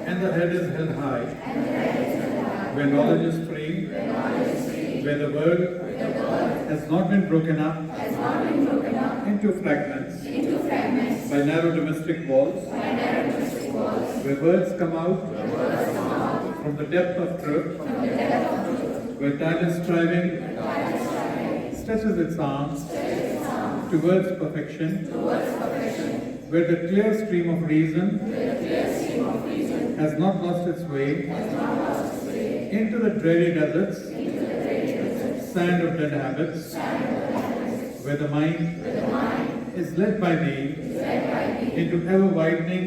And the head is held high, where knowledge is free, where the word has not been broken up into fragments by narrow domestic walls, where words come out from the depth of truth, where tireless striving stretches its arms towards perfection, where the clear stream of reason has not lost its way into the dreary deserts, sand of dead habits, where the mind is led by thee into ever-widening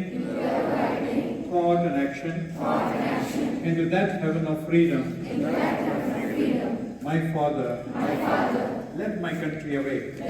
thought and action, into that heaven of freedom. My Father, let my country awake.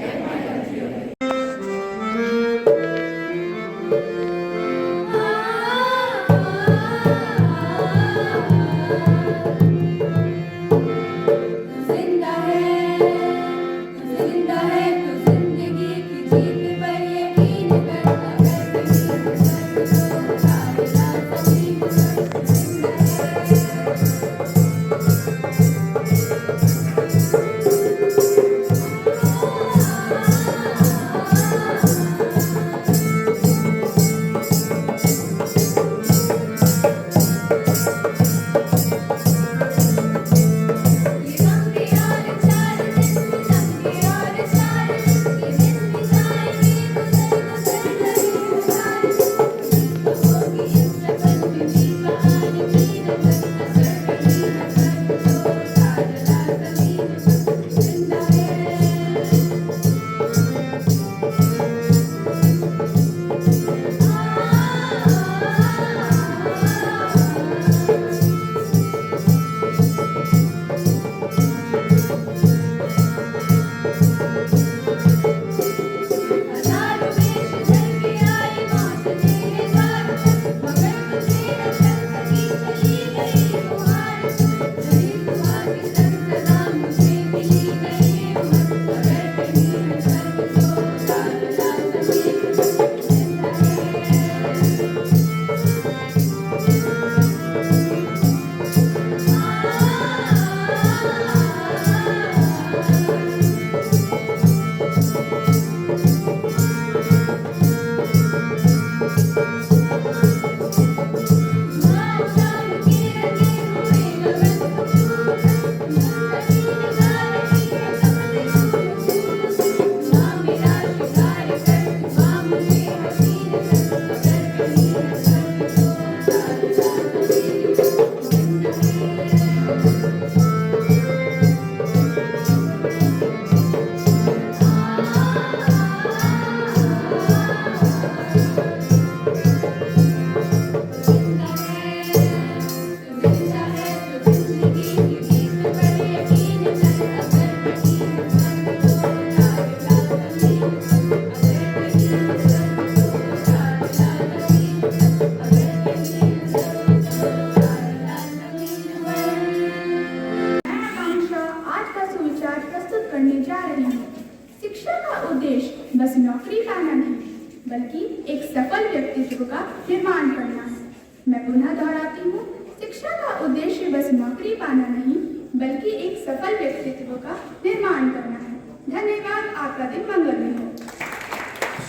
बस नौकरी पाना नहीं बल्कि एक सफल व्यक्तित्व का निर्माण करना है। मैं पुनः दोहराती हूँ, शिक्षा का उद्देश्य बस नौकरी पाना नहीं बल्कि एक सफल व्यक्तित्व का निर्माण करना है। धन्यवाद। आपका दिन मंगलमय हो।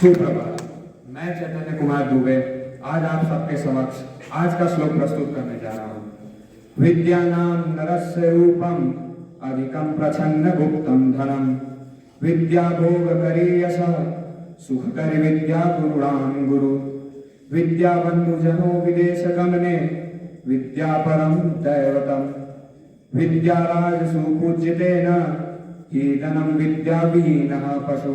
सुप्रभात। मैं चैतन्य कुमार दुबे आज आप सबके समक्ष आज का श्लोक प्रस्तुत करने जा रहा हूँ। विद्यानां नरस्य रूपम अधिकं प्रच्छन्न गुप्तं धनम विद्या भोग करे यशः सुख कर विद्या गुरुणां गुरु विद्या बंधु जनो विदेश गमने विद्या परम दैवतम विद्या राजसु पूज्यतेन हीदनं विद्या विहीनः पशु।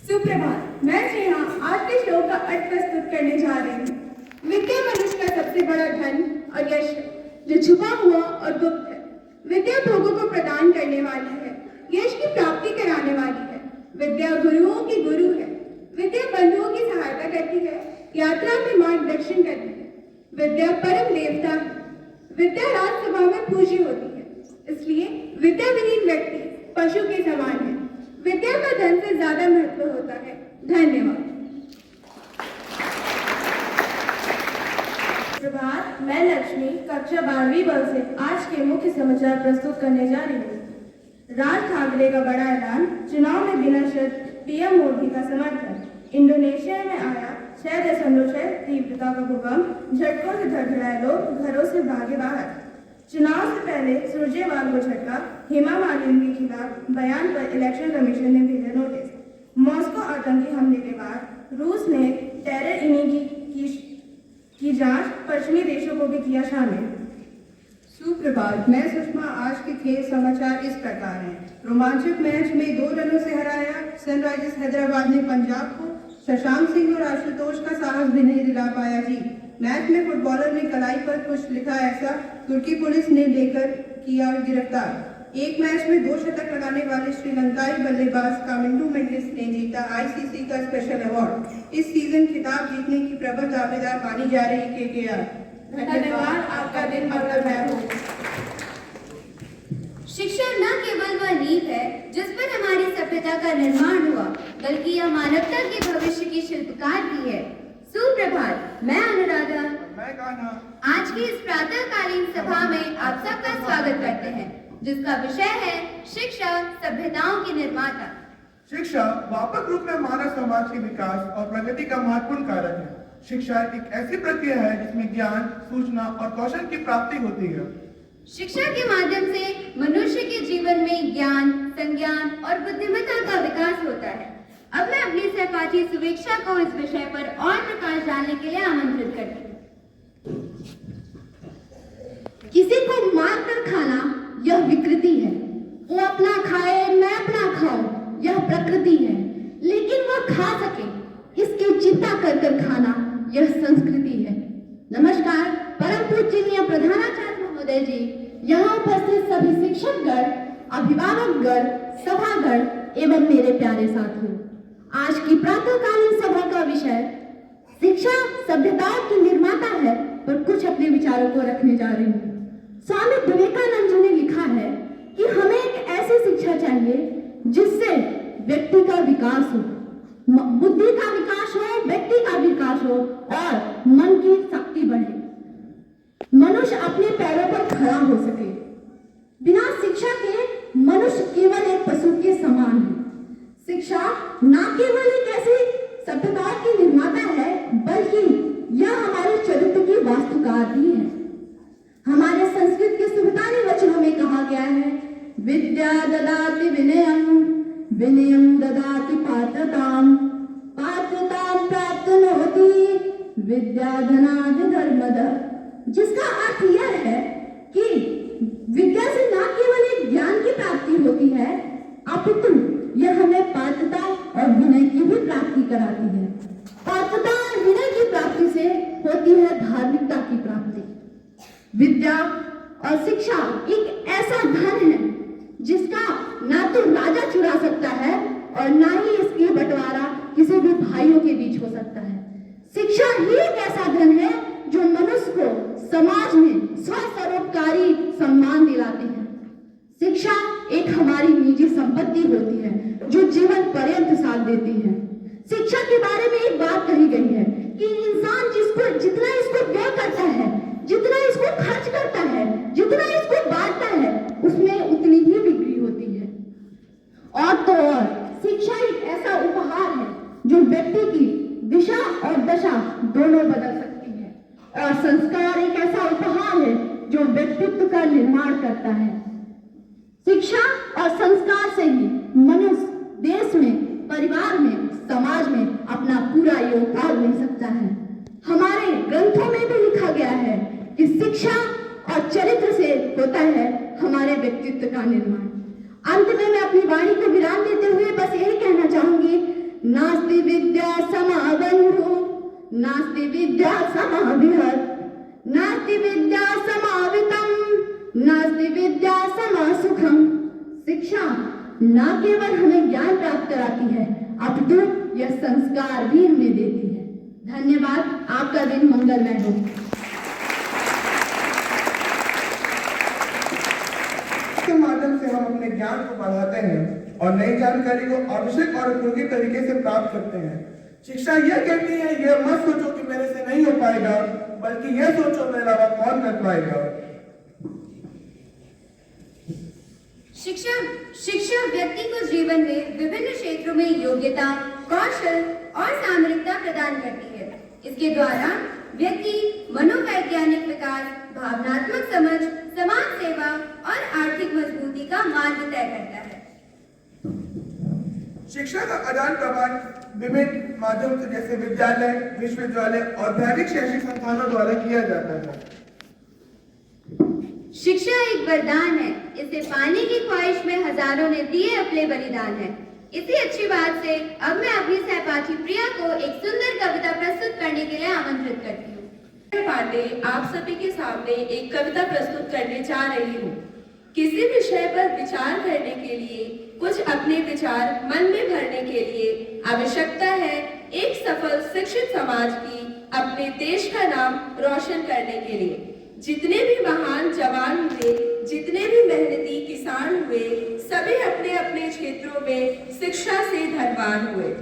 सुप्रभात। मैं यहाँ आज के श्लोक का अर्थ प्रस्तुत करने जा रही हूँ। सबसे बड़ा धन और यश है, जो छुपा हुआ और गुप्त है। विद्या भोगों को प्रदान करने वाली है, यश की प्राप्ति कराने वाली है। विद्या गुरुओं की गुरु है। विद्या बंधुओं की सहायता करती है, यात्रा में मार्गदर्शन करती है। विद्या परम देवता है। विद्या राजसभा में पूज्य होती है, इसलिए विद्याविहीन व्यक्ति पशु के समान है। विद्या का धन से ज्यादा महत्व होता है। धन्यवाद। प्रभात, मैं लक्ष्मी कक्षा 12वीं वर्ग से आज के मुख्य समाचार प्रस्तुत करने जा रही हूँ। राज ठाकरे का बड़ा ऐलान, चुनाव में बिना शर्त पीएम मोदी का समर्थन। इंडोनेशिया में आया 6.6 तीव्रता का भूकंप, झटकों से धड़धड़ाए लोग घरों से भागे बाहर। चुनाव से पहले सुरजेवाला को झटका, हेमा मालिनी के खिलाफ बयान पर इलेक्शन कमीशन ने भेजा नोटिस। मॉस्को आतंकी हमले के बाद रूस ने टेरर इनिंग की जांच पश्चिमी देशों को भी किया शामिल। सुप्रभात, मैं सुषमा। आज के खेल समाचार इस प्रकार हैं। रोमांचक मैच में 2 रनों से हराया सनराइजर्स हैदराबाद ने पंजाब को। शशांक सिंह और आशुतोष का साहस भी नहीं दिला पाया जी। मैच में फुटबॉलर ने कलाई पर कुछ लिखा ऐसा तुर्की पुलिस ने लेकर किया गिरफ्तार। एक मैच में 2 शतक लगाने वाले श्रीलंकाई बल्लेबाज कामिंडू मेंडिस ने जीता आईसीसी का स्पेशल अवार्ड। इस सीजन खिताब जीतने की प्रबल दावेदार मानी जा रही केकेआर। धन्यवाद। आपका दिन मंगलमय हो। शिक्षा न केवल वह नींव है जिस पर हमारी सभ्यता का निर्माण हुआ, बल्कि यह मानवता के भविष्य की शिल्पकार भी है। सुप्रभात, मैं अनुराधा। मैं गाना। आज की इस प्रातःकालीन सभा में आप सबका स्वागत करते हैं, जिसका विषय है शिक्षा सभ्यताओं की निर्माता। शिक्षा व्यापक रूप में मानव समाज के विकास और प्रगति का महत्वपूर्ण कारक है। शिक्षा एक ऐसी प्रक्रिया है जिसमें ज्ञान, सूचना और कौशल की प्राप्ति होती है। शिक्षा के माध्यम से मनुष्य के जीवन में ज्ञान, संज्ञान और बुद्धिमत्ता का विकास होता है। अब मैं अपनी सहपाठी सुवेक्षा को इस विषय पर और प्रकाश डालने के लिए आमंत्रित करती हूँ। किसी को मार कर खाना यह विकृति है। वो अपना खाए, मैं अपना खाऊं, यह प्रकृति है। लेकिन वह खा सके इसकी चिंता कर कर खाना यह संस्कृति है। नमस्कार, परम पूजनीय प्रधानाचार्य महोदय जी, यहाँ उपस्थित सभी शिक्षकगण, अभिभावकगण, सभागण एवं मेरे प्यारे साथियों, आज की प्रातःकालीन सभा का विषय शिक्षा सभ्यताओं की निर्माता है, पर कुछ अपने विचारों को रखने जा रही हूँ। स्वामी विवेकानंद जी ने लिखा है कि हमें एक ऐसी शिक्षा चाहिए जिससे व्यक्ति का विकास हो, बुद्धि का विकास हो, व्यक्ति का विकास हो और मन की शक्ति बढ़े, मनुष्य अपने पैरों पर खड़ा हो सके। बिना शिक्षा के मनुष्य केवल एक पशु के समान है। शिक्षा न केवल एक ऐसी सभ्यता की निर्माता है, बल्कि यह हमारे चरित्र की वास्तुकार भी है। हमारे संस्कृत के सुविधानी वचनों में कहा गया है, विद्या ददाति विनयम, विनयम ददाति पात्रताम, पात्रताम प्राप्नोति विद्या धनादि धर्मदः। जिसका अर्थ यह है कि विद्या से न केवल एक ज्ञान की प्राप्ति होती है, अपितु यह हमें पात्रता और विनय की भी प्राप्ति कराती है। पात्रता और विनय की प्राप्ति से होती है धार्मिकता की प्राप्ति। विद्या और शिक्षा एक ऐसा धन है जिसका ना तो राजा चुरा सकता है और ना ही इसकी बंटवारा किसी भी भाइयों के बीच हो सकता है। शिक्षा ही एक ऐसा धन है जो मनुष्य को समाज में स्वस्वरूपकारी सम्मान दिलाती है। शिक्षा एक हमारी निजी संपत्ति होती है जो जीवन पर्यंत साथ देती है। शिक्षा के बारे में एक बात कही गई है कि इंसान जितना इसको व्यय करता है, जितना इसको खर्च करता है, जितना इसको बांटता है, उसमें उतनी ही बिक्री होती है। और तो और शिक्षा एक ऐसा उपहार है जो व्यक्ति की दिशा और दशा दोनों बदल सकती है, और संस्कार एक ऐसा उपहार है जो व्यक्तित्व का निर्माण करता है। शिक्षा और संस्कार से ही मनुष्य देश में, परिवार में, समाज में अपना पूरा योगदान दे सकता है। हमारे ग्रंथों में भी लिखा गया है कि शिक्षा और चरित्र से होता है हमारे व्यक्तित्व का निर्माण। अंत में मैं अपनी वाणी को विराम देते हुए बस यही कहना चाहूंगी, नास्ति विद्या समा बंधु, नास्ति विद्या समा विहत, नास्ति विद्या समावितम नास्ति विद्या समा सुखम। शिक्षा न केवल हमें ज्ञान प्राप्त कराती है अपितु यह संस्कार भी हमें देती है। धन्यवाद। आपका दिन मंगलमय हो। के माध्यम से हम अपने ज्ञान को बढ़ाते हैं और नई जानकारी को आवश्यक और उपयोगी तरीके से प्राप्त करते हैं। शिक्षा यह कहती है, यह मत सोचो कि मेरे से नहीं हो पाएगा, बल्कि यह सोचो मेरे अलावा कौन कर पाएगा। शिक्षा व्यक्ति को जीवन में विभिन्न क्षेत्रों में योग्यता, कौशल और सामरिकता प्रदान करती है। इसके द्वारा व्यक्ति मनोवैज्ञानिक विकास, भावनात्मक समझ, समाज सेवा और आर्थिक मजबूती का मार्ग तय करता है। शिक्षा का आदान प्रदान विभिन्न माध्यम से जैसे विद्यालय, विश्वविद्यालय और दैनिक शैक्षिक संस्थानों द्वारा किया जाता है। शिक्षा एक वरदान है, इसे पाने की ख्वाहिश में हजारों ने दिए अपने बलिदान है। इसी अच्छी बात से अब मैं अपनी सहपाठी प्रिया को एक सुंदर कविता प्रस्तुत करने के लिए आमंत्रित करती हूँ। पांडे आप सभी के सामने एक कविता प्रस्तुत करने जा रही हूँ। किसी विषय पर विचार करने के लिए, कुछ अपने विचार मन में भरने के लिए आवश्यकता है एक सफल शिक्षित समाज की, अपने देश का नाम रोशन करने के लिए। जितने भी महान जवान हुए, जितने भी मेहनती किसान हुए, सभी अपने अपने क्षेत्रों में शिक्षा से धनवान हुए।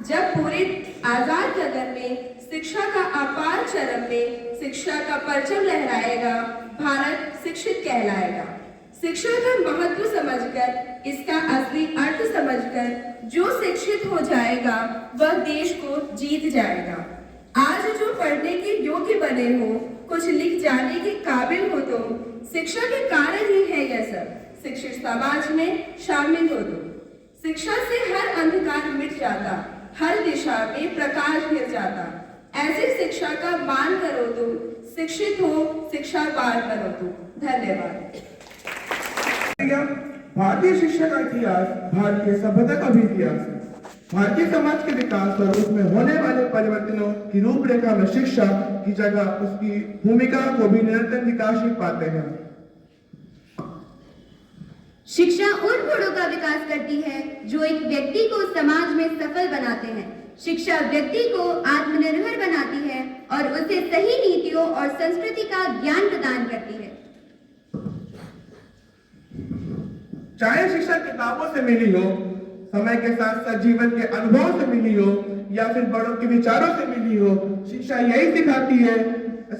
जब पूरे आजाद जगत में शिक्षा का अपार चरम में शिक्षा का परचम लहराएगा, भारत शिक्षित कहलाएगा। शिक्षा का महत्व समझकर, इसका असली अर्थ समझकर जो शिक्षित हो जाएगा वह देश को जीत जाएगा। आज जो पढ़ने के योग्य बने हो, कुछ लिख जाने के काबिल हो, तो शिक्षा के कारण ही है यह सब। शिक्षित समाज में शामिल हो तो शिक्षा से हर अंधकार मिट जाता, हर दिशा में प्रकाश गिर जाता। ऐसी शिक्षा का मान करो तो, शिक्षित हो शिक्षावान बनो तो। धन्यवाद। भारतीय शिक्षा का इतिहास भारतीय सभ्यता का भी इतिहास है। भारतीय समाज के विकास और उसमें होने वाले परिवर्तनों की रूपरेखा में शिक्षा की जगह, उसकी भूमिका को भी निरंतर विकासशील पाते हैं। शिक्षा उन गुणों का विकास करती है जो एक व्यक्ति को समाज में सफल बनाते हैं। शिक्षा व्यक्ति को आत्मनिर्भर बनाती है और उसे सही नीतियों और संस्कृति का ज्ञान प्रदान करती है। चाहे शिक्षा किताबों से मिली हो, समय के साथ साथ जीवन के अनुभव से मिली हो, या फिर बड़ों के विचारों से मिली हो, शिक्षा यही सिखाती है।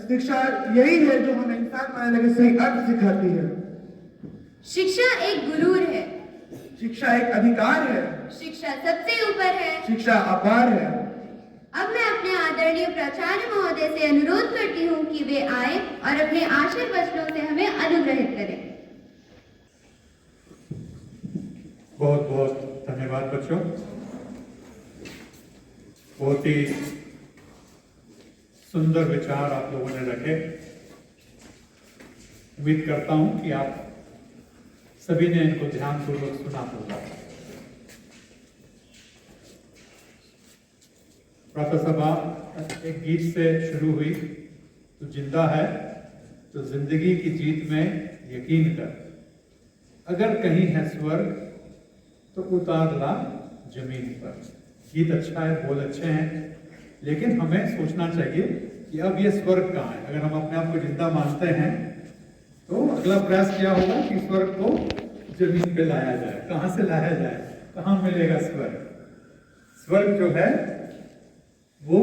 शिक्षा यही है जो हमें इंसान बनाने के सही अर्थ सिखाती है। शिक्षा एक गुरूर है, शिक्षा एक अधिकार है, शिक्षा सबसे ऊपर है, शिक्षा अपार है। अब मैं अपने आदरणीय प्राचार्य महोदय से अनुरोध करती हूँ कि वे आए और अपने आशीर्वचनों से हमें अनुग्रहित करें। बहुत बहुत धन्यवाद बच्चों। बहुत ही सुंदर विचार आप लोगों ने रखे। उम्मीद करता हूं कि आप सभी ने इनको ध्यानपूर्वक सुना होगा। प्रातः सभा एक गीत से शुरू हुई, तो जिंदा है तो जिंदगी की जीत में यकीन कर, अगर कहीं है स्वर्ग तो उतार ला जमीन पर। गीत अच्छा है, बोल अच्छे हैं, लेकिन हमें सोचना चाहिए कि अब ये स्वर्ग कहाँ है। अगर हम अपने आप को जिंदा मानते हैं तो अगला प्रयास क्या होगा कि स्वर्ग को जमीन पे लाया जाए। कहाँ से लाया जाए, कहाँ मिलेगा स्वर्ग? स्वर्ग जो है वो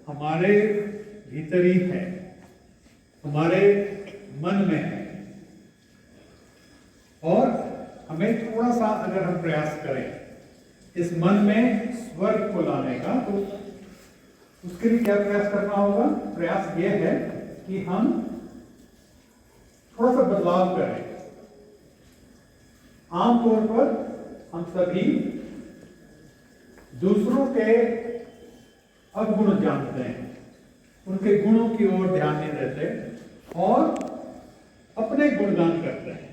हमारे भीतर ही है, हमारे मन में है। और हमें थोड़ा सा अगर हम प्रयास करें इस मन में स्वर्ग को लाने का, तो उसके लिए क्या प्रयास करना होगा? प्रयास ये है कि हम थोड़ा सा बदलाव करें। आमतौर पर हम सभी दूसरों के अवगुण जानते हैं, उनके गुणों की ओर ध्यान नहीं देते और अपने गुणगान करते हैं,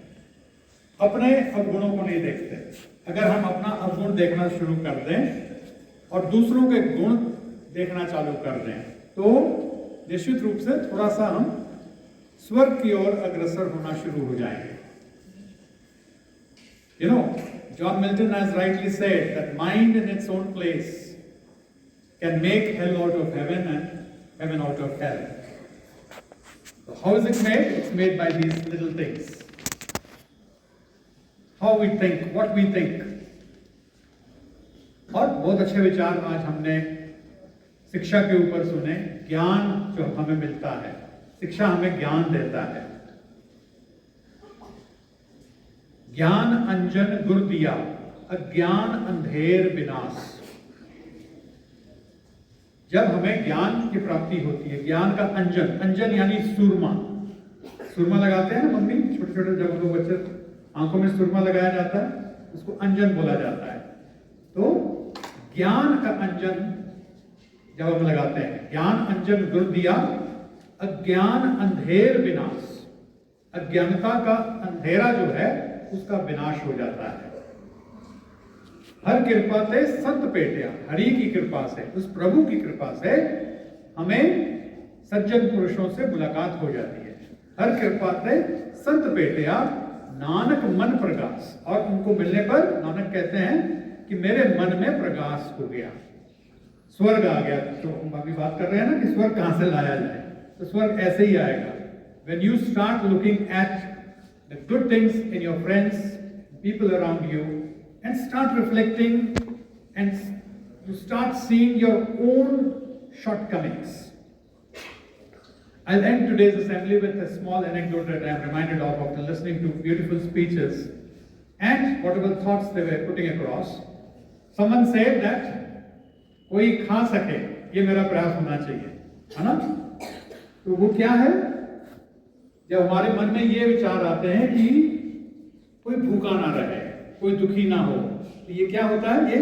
अपने अवगुणों को नहीं देखते। अगर हम अपना अवगुण देखना शुरू कर दें और दूसरों के गुण देखना चालू कर दें तो निश्चित रूप से थोड़ा सा हम स्वर्ग की ओर अग्रसर होना शुरू हो जाएंगे। You know, John Milton has rightly said that mind in its own place can make hell out of heaven and heaven out of hell. So how is it made? It's made by these little things. How we think, what we think. और बहुत अच्छे विचार आज हमने शिक्षा के ऊपर सुने। ज्ञान जो हमें मिलता है, शिक्षा हमें ज्ञान देता है। ज्ञान अंजन गुर दिया, अज्ञान अंधेर विनाश। जब हमें ज्ञान की प्राप्ति होती है, ज्ञान का अंजन, अंजन यानी सुरमा, सुरमा लगाते हैं ना मम्मी, छोटे छोटे जब लोग बच्चे आंखों में सुरमा लगाया जाता है, उसको अंजन बोला जाता है। तो ज्ञान का अंजन जब हम लगाते हैं, ज्ञान अंजन गुर दिया, अज्ञान अंधेर विनाश। अज्ञानता का अंधेरा जो है उसका विनाश हो जाता है। हर कृपा से संत पेटिया, हरि की कृपा से, उस प्रभु की कृपा से हमें सज्जन पुरुषों से मुलाकात हो जाती है। हर कृपा से संत पेटिया, नानक मन प्रकाश। और उनको मिलने पर नानक कहते हैं कि मेरे मन में प्रकाश हो गया, स्वर्ग आ गया। तो हम अभी बात कर रहे हैं ना कि स्वर्ग कहां से लाया जाए, तो स्वर्ग ऐसे ही आएगा। When you start looking at the good things in your friends, people around you, and start reflecting and you start seeing your own shortcomings. I'll end today's assembly with a small anecdote that I am reminded of after listening to beautiful speeches and whatever thoughts they were putting across. Someone said that कोई खा सके ये मेरा प्रयास होना चाहिए, है ना? तो वो क्या है? जब हमारे मन में ये विचार आते हैं कि कोई भूखा ना रहे, कोई दुखी ना हो, तो ये क्या होता है? ये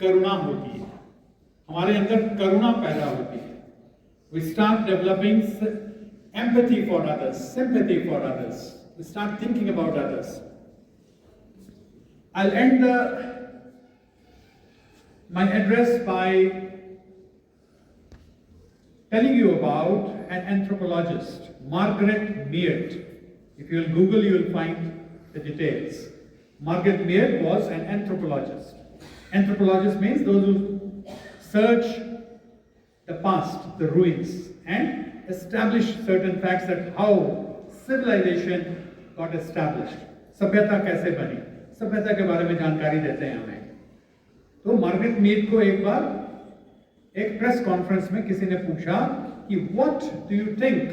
करुणा होती है, हमारे अंदर करुणा पैदा होती है। We start developing empathy for others, sympathy for others. We start thinking about others. I'll end my address by telling you about an anthropologist, Margaret Mead. If you will Google, you will find the details. Margaret Mead was an anthropologist. Anthropologist means those who search the past, the ruins, and establish certain facts that how civilization got established. सभ्यता कैसे बनी, सभ्यता के बारे में जानकारी देते हैं हमें। तो मार्गरेट मीड को एक बार एक प्रेस कॉन्फ्रेंस में किसी ने पूछा कि what do you think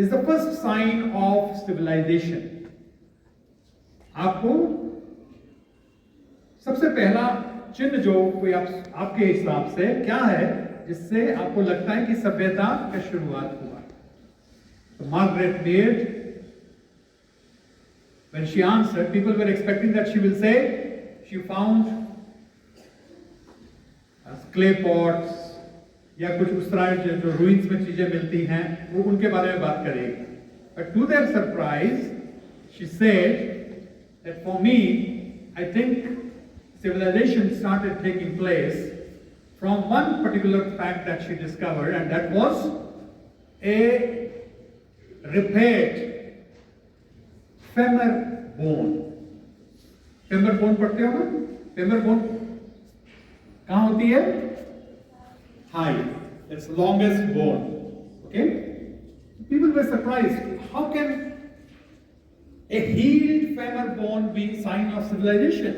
is the first sign of civilisation? आपको सबसे पहला चिन्ह जो कोई आपके हिसाब से क्या है जिससे आपको लगता है कि सभ्यता का शुरुआत हुआ? तो Margaret Mead, when she answered, people were expecting that she will say she found clay pots या कुछ उस तरह जो ruins में चीजें मिलती हैं वो उनके बारे में बात करेगी। But to their surprise, she said that for me, I think civilization started taking place from one particular fact that she discovered, and that was a repaired femur bone. Femur bone पढ़ते हो ना? Femur bone कहाँ होती है? High. It's the longest bone. Okay? People were surprised. How can a healed femur bone be a sign of civilization?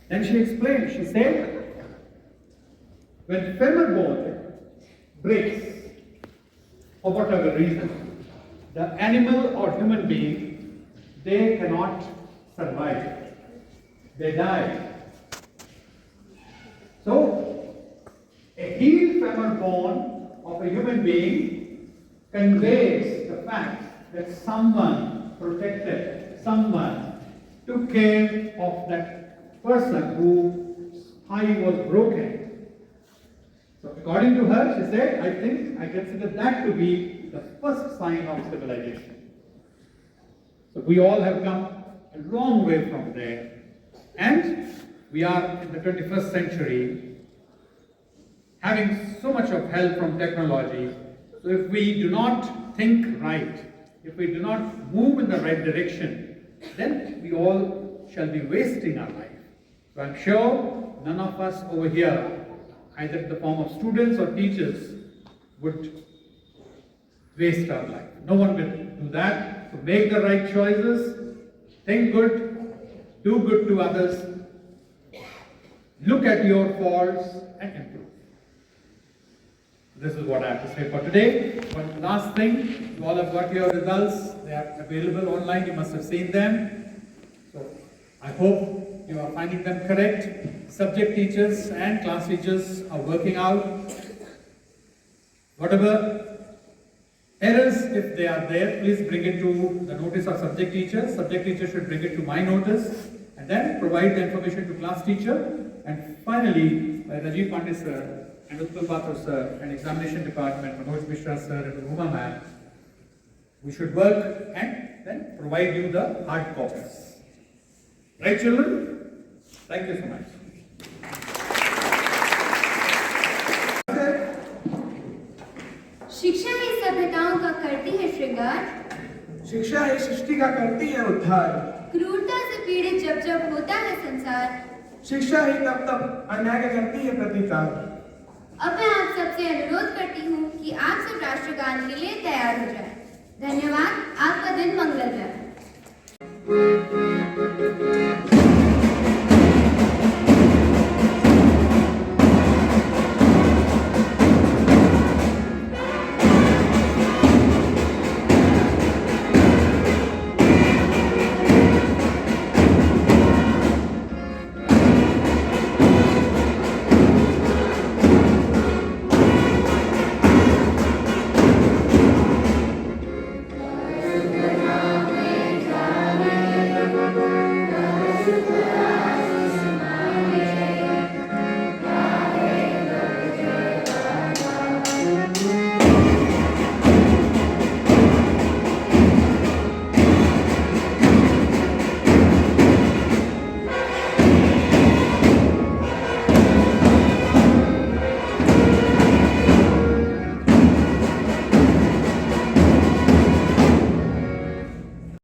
Then she explained. She said, when femur bone breaks, for whatever reason, the animal or human being, they cannot survive. They die. So, a healed femur bone of a human being conveys the fact that someone protected, someone took care of that person whose eye was broken. So according to her, she said, I consider that to be the first sign of civilization. So we all have come a long way from there. And we are in the 21st century, having so much of help from technology, So if we do not think right, if we do not move in the right direction, then we all shall be wasting our life. So I'm sure none of us over here, either in the form of students or teachers, would waste our life. No one will do that. So make the right choices, think good, do good to others, look at your faults and improve. This is what I have to say for today. One last thing, you all have got your results. They are available online. You must have seen them. So I hope you are finding them correct. Subject teachers and class teachers are working out. Whatever errors, if they are there, please bring it to the notice of subject teacher. Subject teacher should bring it to my notice and then provide the information to class teacher. And finally, Rajiv Pandey sir and Utpal Pathur sir and examination department, Manoj Mishra sir and Uma ma'am, we should work and then provide you the hard copies. Right, children? Thank you so much. शिक्षा ही सभ्यताओं का करती है श्रृंगार, शिक्षा ही सृष्टि का करती है उद्धार, क्रूरता से पीड़ित जब जब होता है संसार, शिक्षा ही तब तब अन्याय का करती है प्रतिकार। अब मैं आप सबसे अनुरोध करती हूँ कि आप सब राष्ट्रगान के लिए तैयार हो जाएं। धन्यवाद। आपका दिन मंगल जाए।